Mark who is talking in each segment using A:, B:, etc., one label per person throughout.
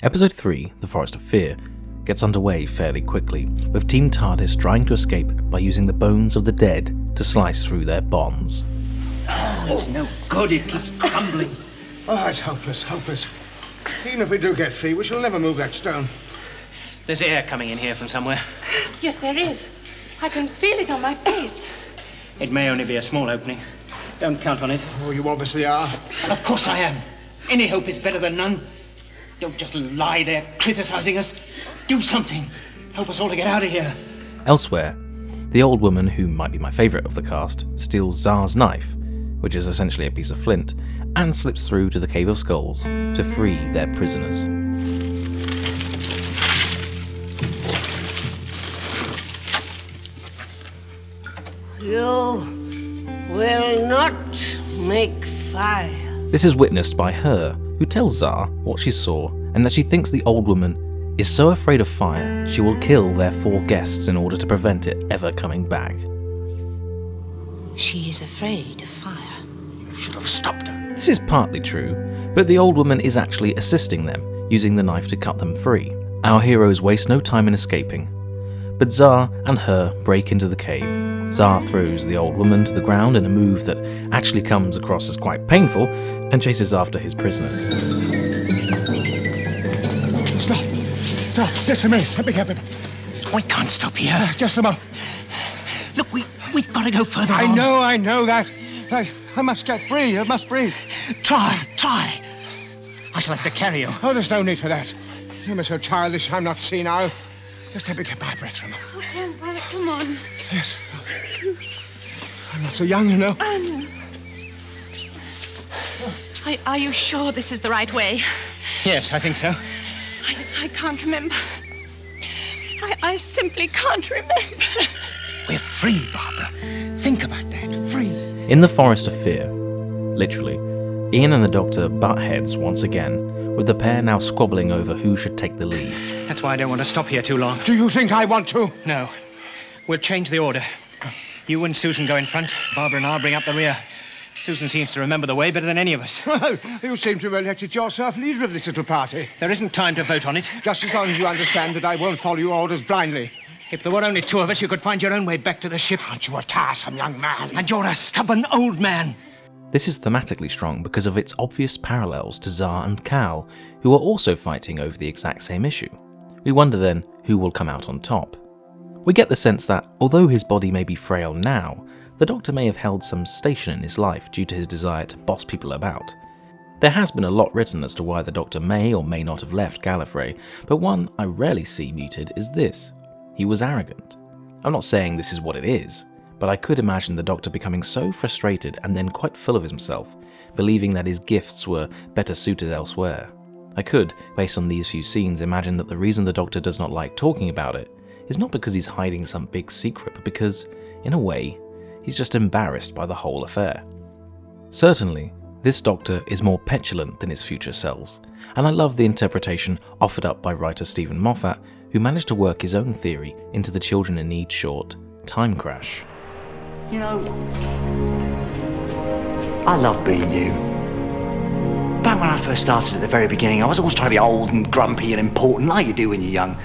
A: Episode 3, The Forest of Fear, gets underway fairly quickly, with Team TARDIS trying to escape by using the bones of the dead to slice through their bonds.
B: It's no good, it keeps crumbling.
C: Oh, it's hopeless, hopeless. Even if we do get free, we shall never move that stone.
B: There's air coming in here from somewhere.
D: Yes, there is. I can feel it on my face.
B: It may only be a small opening. Don't count on it.
C: Oh, you obviously are.
B: Of course I am. Any hope is better than none. Don't just lie there criticizing us. Do something. Help us all to get out of here.
A: Elsewhere, the old woman, who might be my favourite of the cast, steals Zar's knife, which is essentially a piece of flint, and slips through to the Cave of Skulls to free their prisoners.
E: You will not make fire.
A: This is witnessed by her, who tells Zar what she saw and that she thinks the old woman is so afraid of fire she will kill their 4 guests in order to prevent it ever coming back.
E: She is afraid of fire.
B: You should have stopped her.
A: This is partly true, but the old woman is actually assisting them, using the knife to cut them free. Our heroes waste no time in escaping, but Zar and her break into the cave. Zar throws the old woman to the ground in a move that actually comes across as quite painful and chases after his prisoners.
C: Stop. Stop. Listen to me. Let me get them.
B: We can't stop here.
C: Just a moment.
B: Look, we've got to go further
C: I
B: on.
C: know that. I must get free. I must breathe.
B: Try. I shall have to carry you.
C: Oh, there's no need for that. You're so childish, I'm not senile. Just let me get my breath from her.
D: Oh, Grandfather, come on.
C: Yes. I'm not so young, you know.
D: I know. Are you sure this is the right way?
B: Yes, I think so.
D: I can't remember. I simply can't remember.
B: We're free, Barbara. Think about that. Free.
A: In the Forest of Fear, literally, Ian and the Doctor butt heads once again, with the pair now squabbling over who should take the lead.
B: That's why I don't want to stop here too long.
C: Do you think I want to?
B: No. We'll change the order. You and Susan go in front. Barbara and I'll bring up the rear. Susan seems to remember the way better than any of us.
C: Well, you seem to have elected yourself leader of this little party.
B: There isn't time to vote on it.
C: Just as long as you understand that I won't follow your orders blindly.
B: If there were only 2 of us, you could find your own way back to the ship.
C: Aren't you a tiresome young man?
B: And you're a stubborn old man.
A: This is thematically strong because of its obvious parallels to Zar and Cal, who are also fighting over the exact same issue. We wonder then who will come out on top. We get the sense that, although his body may be frail now, the Doctor may have held some station in his life due to his desire to boss people about. There has been a lot written as to why the Doctor may or may not have left Gallifrey, but one I rarely see muted is this: he was arrogant. I'm not saying this is what it is, but I could imagine the Doctor becoming so frustrated and then quite full of himself, believing that his gifts were better suited elsewhere. I could, based on these few scenes, imagine that the reason the Doctor does not like talking about it is not because he's hiding some big secret, but because, in a way, he's just embarrassed by the whole affair. Certainly, this Doctor is more petulant than his future selves, and I love the interpretation offered up by writer Stephen Moffat, who managed to work his own theory into the Children in Need short, Time Crash.
F: You know, I love being you. Back when I first started at the very beginning, I was always trying to be old and grumpy and important like you do when you're young.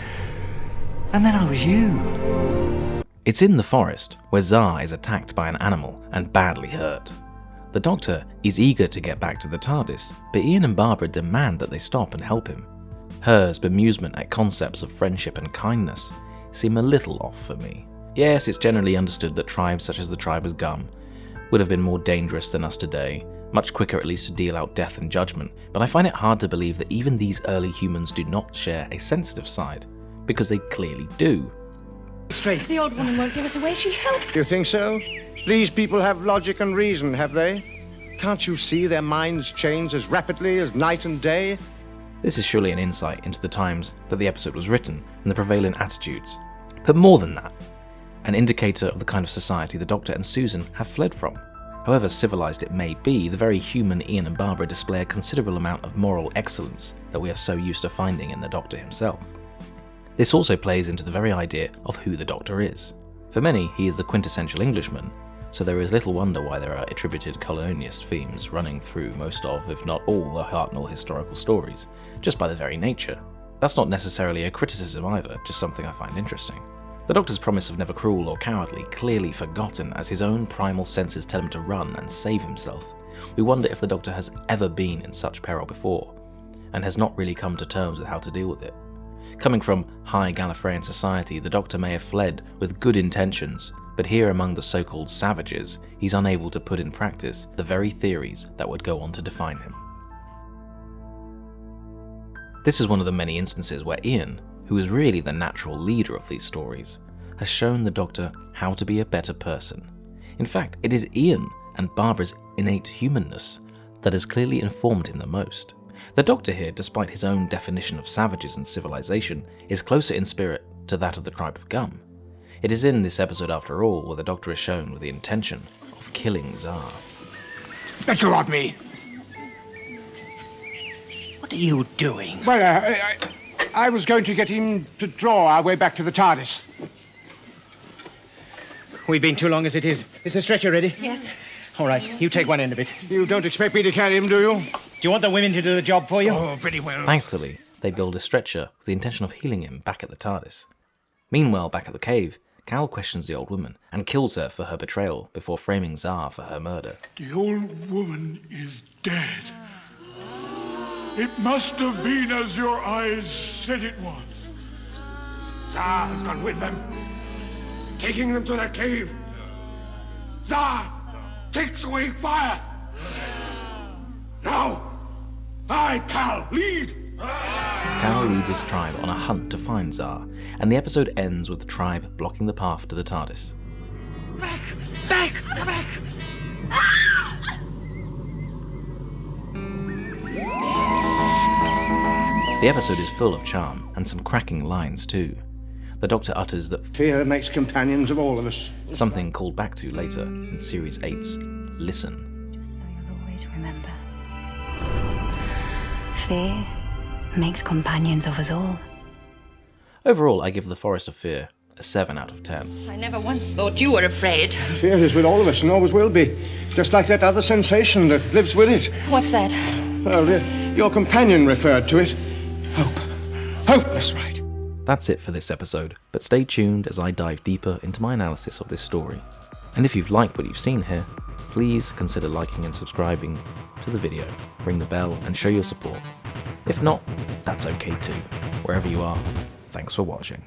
F: And then I was you.
A: It's in the forest, where Zar is attacked by an animal and badly hurt. The Doctor is eager to get back to the TARDIS, but Ian and Barbara demand that they stop and help him. Hers bemusement at concepts of friendship and kindness seem a little off for me. Yes, it's generally understood that tribes such as the tribe of Gum would have been more dangerous than us today, much quicker at least to deal out death and judgment, but I find it hard to believe that even these early humans do not share a sensitive side, because they clearly do.
C: Straight.
D: The old woman won't give us away. She helped.
C: Do you think so? These people have logic and reason, have they? Can't you see their minds change as rapidly as night and day?
A: This is surely an insight into the times that the episode was written and the prevalent attitudes. But more than that, an indicator of the kind of society the Doctor and Susan have fled from. However civilized it may be, the very human Ian and Barbara display a considerable amount of moral excellence that we are so used to finding in the Doctor himself. This also plays into the very idea of who the Doctor is. For many, he is the quintessential Englishman, so there is little wonder why there are attributed colonialist themes running through most of, if not all, the Hartnell historical stories, just by their very nature. That's not necessarily a criticism either, just something I find interesting. The Doctor's promise of never cruel or cowardly clearly forgotten as his own primal senses tell him to run and save himself. We wonder if the Doctor has ever been in such peril before, and has not really come to terms with how to deal with it. Coming from high Gallifreyan society, the Doctor may have fled with good intentions, but here among the so-called savages, he's unable to put in practice the very theories that would go on to define him. This is one of the many instances where Ian, who is really the natural leader of these stories, has shown the Doctor how to be a better person. In fact, it is Ian and Barbara's innate humanness that has clearly informed him the most. The Doctor here, despite his own definition of savages and civilization, is closer in spirit to that of the tribe of Gum. It is in this episode, after all, where the Doctor is shown with the intention of killing Zar.
B: Let go of me! What are you doing?
C: Well, I was going to get him to draw our way back to the TARDIS.
B: We've been too long as it is. Is the stretcher ready?
D: Yes.
B: All right, you take one end of it.
C: You don't expect me to carry him, do you?
B: Do you want the women to do the job for you?
C: Oh, very well.
A: Thankfully, they build a stretcher with the intention of healing him back at the TARDIS. Meanwhile, back at the cave, Cal questions the old woman and kills her for her betrayal before framing Zar for her murder.
G: The old woman is dead. It must have been as your eyes said it was.
C: Zar has gone with them, taking them to the cave. Zar takes away fire. Now, I, Cal, lead.
A: Cal leads his tribe on a hunt to find Zar, and the episode ends with the tribe blocking the path to the TARDIS.
C: Back! Back! Back!
A: The episode is full of charm, and some cracking lines too. The Doctor utters that
C: Fear makes companions of all of us.
A: something called back to later in Series 8's Listen.
H: Just so you'll always remember. Fear makes companions of us all.
A: Overall, I give The Forest of Fear a 7 out of 10.
D: I never once thought you were afraid.
C: Fear is with all of us and always will be. Just like that other sensation that lives with it.
D: What's that?
C: Well, your companion referred to it. Hope. Hope, that's right.
A: That's it for this episode, but stay tuned as I dive deeper into my analysis of this story. And if you've liked what you've seen here, please consider liking and subscribing to the video, ring the bell and show your support. If not, that's okay too. Wherever you are, thanks for watching.